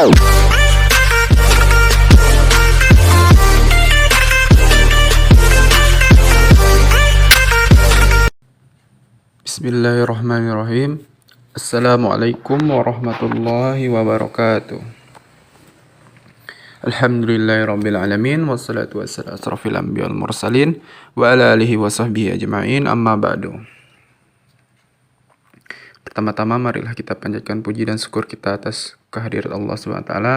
Bismillahirrahmanirrahim. Assalamualaikum warahmatullahi wabarakatuh. Alhamdulillahirabbil alamin wassalatu wassalamu asrofil anbiya'i wal mursalin wa ala alihi wa sahbihi ajma'in, amma ba'du. Pertama-tama marilah kita panjatkan puji dan syukur kita atas kehadirat Allah Subhanahu wa taala.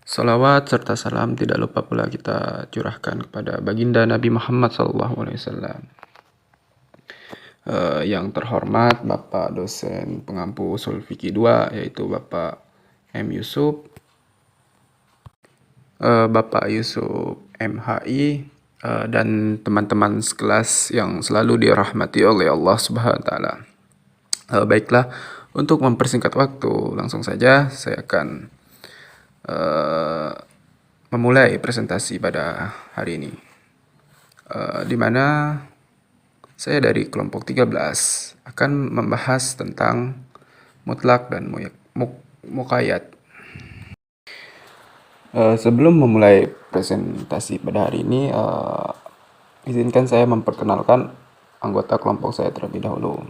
Salawat serta salam tidak lupa pula kita curahkan kepada baginda Nabi Muhammad SAW. Yang terhormat Bapak dosen pengampu usul fikih 2, yaitu Bapak M. Yusuf, Bapak Yusuf MHI, dan teman-teman sekelas yang selalu dirahmati oleh Allah Subhanahu wa taala. Baiklah, untuk mempersingkat waktu, langsung saja saya akan memulai presentasi pada hari ini, di mana saya dari kelompok 13 akan membahas tentang mutlak dan muqayyad. Sebelum memulai presentasi pada hari ini, izinkan saya memperkenalkan anggota kelompok saya terlebih dahulu.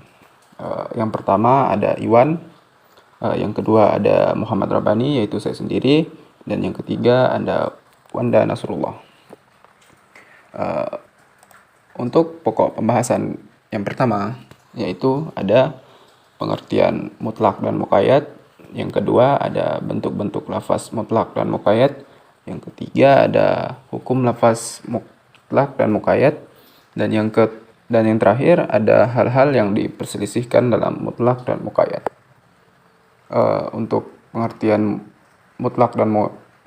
Yang pertama ada Iwan, yang kedua ada Muhammad Rabbani, yaitu saya sendiri, dan yang ketiga ada Wanda Nasrullah. Untuk pokok pembahasan yang pertama, yaitu ada pengertian mutlak dan muqayyad. Yang kedua ada bentuk-bentuk lafaz mutlak dan muqayyad. Yang ketiga ada hukum lafaz mutlak dan muqayyad. Dan yang terakhir ada hal-hal yang diperselisihkan dalam mutlak dan muqayyad. Untuk pengertian mutlak dan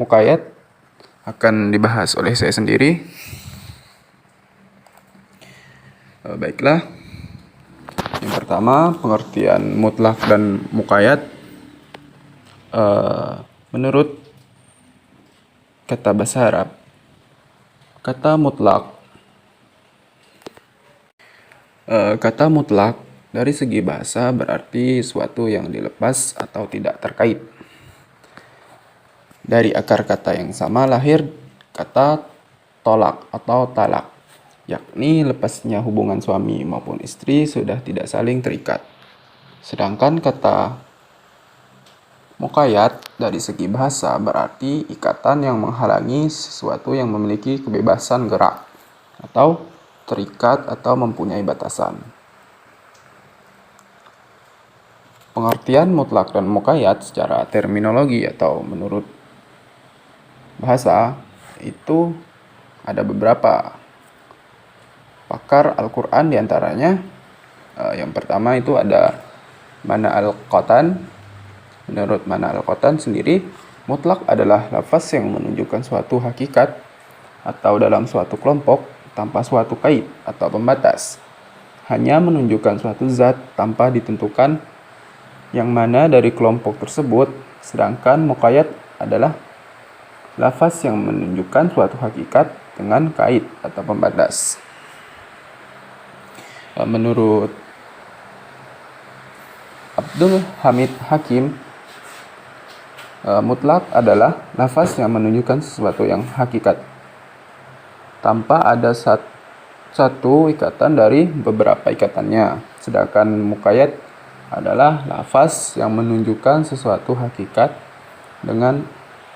muqayyad akan dibahas oleh saya sendiri. Baiklah, yang pertama pengertian mutlak dan muqayyad. Menurut kata bahasa Arab, kata mutlak dari segi bahasa berarti suatu yang dilepas atau tidak terkait. Dari akar kata yang sama lahir kata tolak atau talak, yakni lepasnya hubungan suami maupun istri sudah tidak saling terikat. Sedangkan kata muqayyad dari segi bahasa berarti ikatan yang menghalangi sesuatu yang memiliki kebebasan gerak atau terikat atau mempunyai batasan. Pengertian mutlak dan muqayyad secara terminologi atau menurut bahasa itu ada beberapa. Pakar Al-Quran diantaranya, yang pertama itu ada Mana Al-Qatan. Menurut Mana Al-Qatan sendiri, mutlak adalah lafaz yang menunjukkan suatu hakikat atau dalam suatu kelompok tanpa suatu kait atau pembatas. Hanya menunjukkan suatu zat tanpa ditentukan yang mana dari kelompok tersebut. Sedangkan muqayyad adalah lafaz yang menunjukkan suatu hakikat dengan kait atau pembatas. Menurut Abdul Hamid Hakim, mutlak adalah lafaz yang menunjukkan sesuatu yang hakikat tanpa ada satu ikatan dari beberapa ikatannya. Sedangkan muqayyad adalah lafaz yang menunjukkan sesuatu hakikat dengan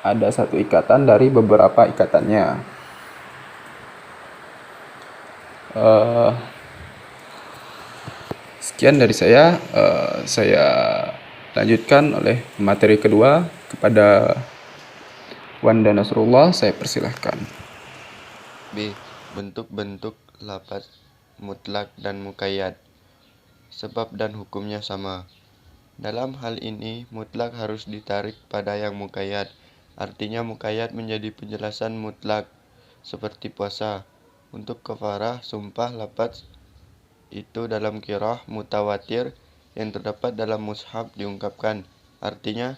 ada satu ikatan dari beberapa ikatannya. Sekian dari saya. Saya lanjutkan oleh materi kedua kepada Wanda Nasrullah. Saya persilahkan. B. Bentuk-bentuk lafaz mutlak dan muqayyad. Sebab dan hukumnya sama. Dalam hal ini, mutlak harus ditarik pada yang muqayyad. Artinya muqayyad menjadi penjelasan mutlak, seperti puasa. Untuk kafarah, sumpah lafaz itu dalam qiraah mutawatir yang terdapat dalam mushaf diungkapkan. Artinya,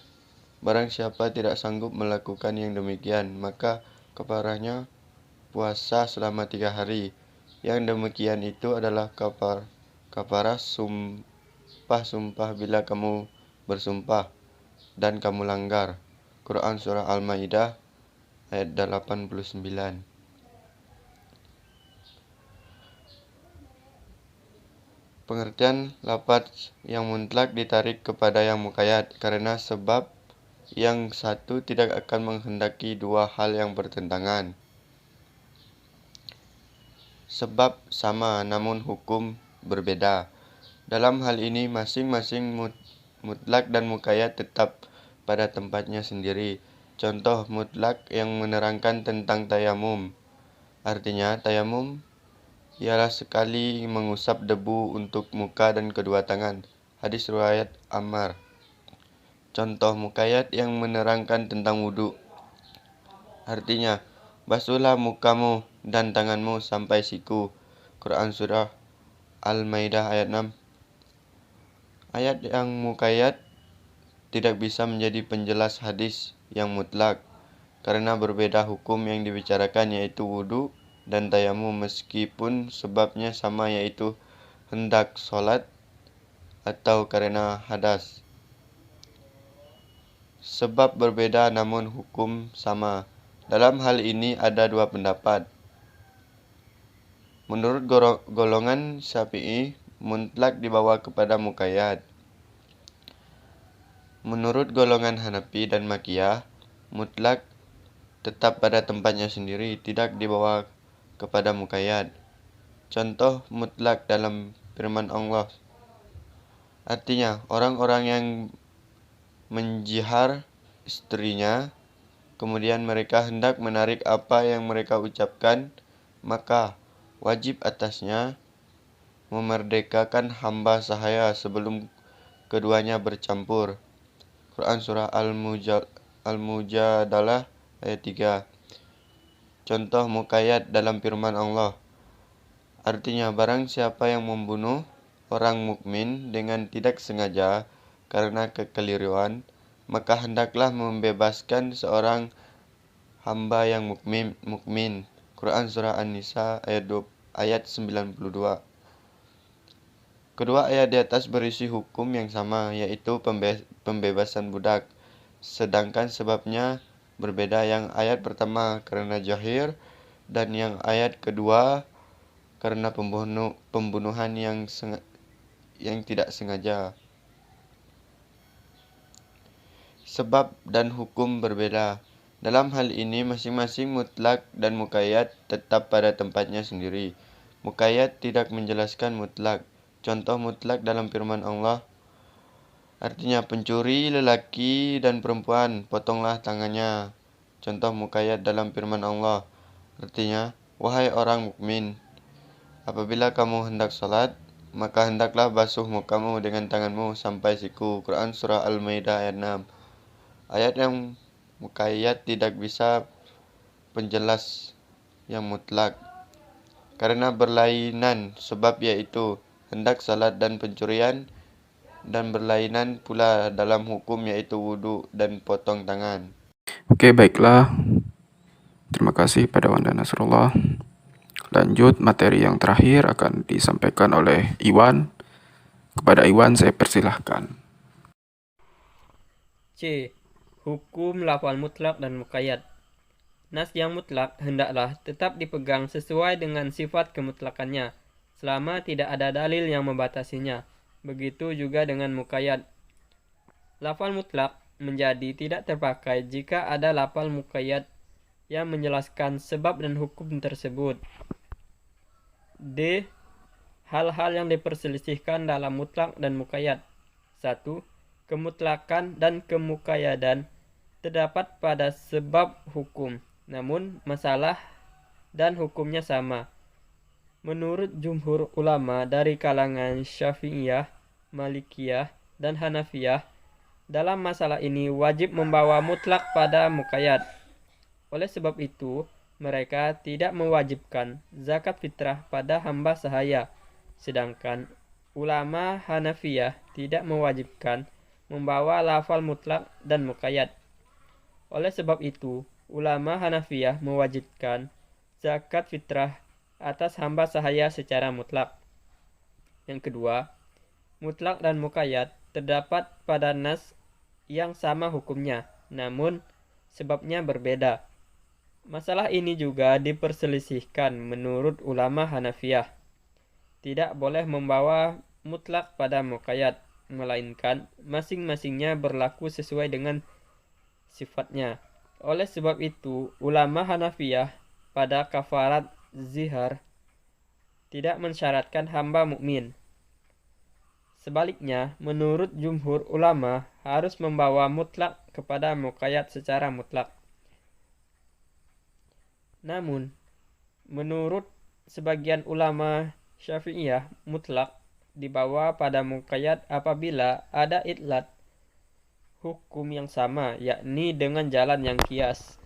barang siapa tidak sanggup melakukan yang demikian, maka kafarahnya puasa selama 3 hari. Yang demikian itu adalah kafarah sumpah bila kamu bersumpah dan kamu langgar. Quran Surah Al-Maidah ayat 89. Pengertian lafaz yang mutlak ditarik kepada yang muqayyad karena sebab yang satu tidak akan menghendaki dua hal yang bertentangan. Sebab sama namun hukum berbeda. Dalam hal ini masing-masing mutlak dan muqayyad tetap pada tempatnya sendiri. Contoh mutlak yang menerangkan tentang tayamum. Artinya tayamum ialah sekali mengusap debu untuk muka dan kedua tangan. Hadis riwayat Ammar. Contoh muqayyad yang menerangkan tentang wudu. Artinya, basuhlah mukamu dan tanganmu sampai siku. Quran Surah Al-Maidah ayat 6. Ayat yang muqayyad tidak bisa menjadi penjelas hadis yang mutlak karena berbeda hukum yang dibicarakan yaitu wudu dan tayamum meskipun sebabnya sama yaitu hendak sholat atau karena hadas. Sebab berbeda namun hukum sama. Dalam hal ini ada dua pendapat. Menurut golongan Syafi'i, mutlak dibawa kepada muqayyad. Menurut golongan Hanafi dan Makiyah, mutlak tetap pada tempatnya sendiri, tidak dibawa kepada muqayyad. Contoh mutlak dalam firman Allah. Artinya, orang-orang yang menjihar istrinya, kemudian mereka hendak menarik apa yang mereka ucapkan, maka wajib atasnya memerdekakan hamba sahaya sebelum keduanya bercampur. Quran Surah Al-Mujadalah ayat 3. Contoh muqayyad dalam firman Allah. Artinya barang siapa yang membunuh orang mukmin dengan tidak sengaja karena kekeliruan, maka hendaklah membebaskan seorang hamba yang mukmin. Quran Surah An-Nisa ayat 92. Kedua ayat di atas berisi hukum yang sama, yaitu pembebasan budak. Sedangkan sebabnya berbeda, yang ayat pertama karena jahir dan yang ayat kedua karena pembunuhan yang tidak sengaja. Sebab dan hukum berbeda. Dalam hal ini masing-masing mutlak dan muqayyad tetap pada tempatnya sendiri. Muqayyad tidak menjelaskan mutlak. Contoh mutlak dalam firman Allah. Artinya pencuri lelaki dan perempuan, potonglah tangannya. Contoh muqayyad dalam firman Allah. Artinya, wahai orang mukmin, apabila kamu hendak salat, maka hendaklah basuh mukamu dengan tanganmu sampai siku. Quran Surah Al-Maidah ayat 6. Ayat yang muqayyad tidak bisa penjelas yang mutlak karena berlainan sebab yaitu hendak salat dan pencurian, dan berlainan pula dalam hukum yaitu wudu dan potong tangan. Oke, baiklah. Terima kasih pada Wanda Nasrullah. Lanjut, materi yang terakhir akan disampaikan oleh Iwan. Kepada Iwan saya persilahkan. C. Hukum lafal mutlak dan muqayyad. Nas yang mutlak hendaklah tetap dipegang sesuai dengan sifat kemutlakannya, selama tidak ada dalil yang membatasinya. Begitu juga dengan muqayyad. Lafal mutlak menjadi tidak terpakai jika ada lafal muqayyad yang menjelaskan sebab dan hukum tersebut. D. Hal-hal yang diperselisihkan dalam mutlak dan muqayyad. 1. Kemutlakan dan kemuqayyadan terdapat pada sebab hukum, namun masalah dan hukumnya sama. Menurut jumhur ulama dari kalangan Syafi'iyah, Malikiyah, dan Hanafiyah, dalam masalah ini wajib membawa mutlak pada muqayyad. Oleh sebab itu, mereka tidak mewajibkan zakat fitrah pada hamba sahaya, sedangkan ulama Hanafiyah tidak mewajibkan membawa lafal mutlak dan muqayyad. Oleh sebab itu, ulama Hanafiyah mewajibkan zakat fitrah atas hamba sahaya secara mutlak. Yang kedua, mutlak dan muqayyad terdapat pada nas yang sama hukumnya, namun sebabnya berbeda. Masalah ini juga diperselisihkan menurut ulama Hanafiyah. Tidak boleh membawa mutlak pada muqayyad, melainkan masing-masingnya berlaku sesuai dengan sifatnya. Oleh sebab itu, ulama Hanafiyah pada kafarat zihar tidak mensyaratkan hamba mukmin. Sebaliknya, menurut jumhur ulama harus membawa mutlak kepada muqayyad secara mutlak. Namun, menurut sebagian ulama Syafi'iyah, mutlak dibawa pada muqayyad apabila ada idlat hukum yang sama, yakni dengan jalan yang qiyas.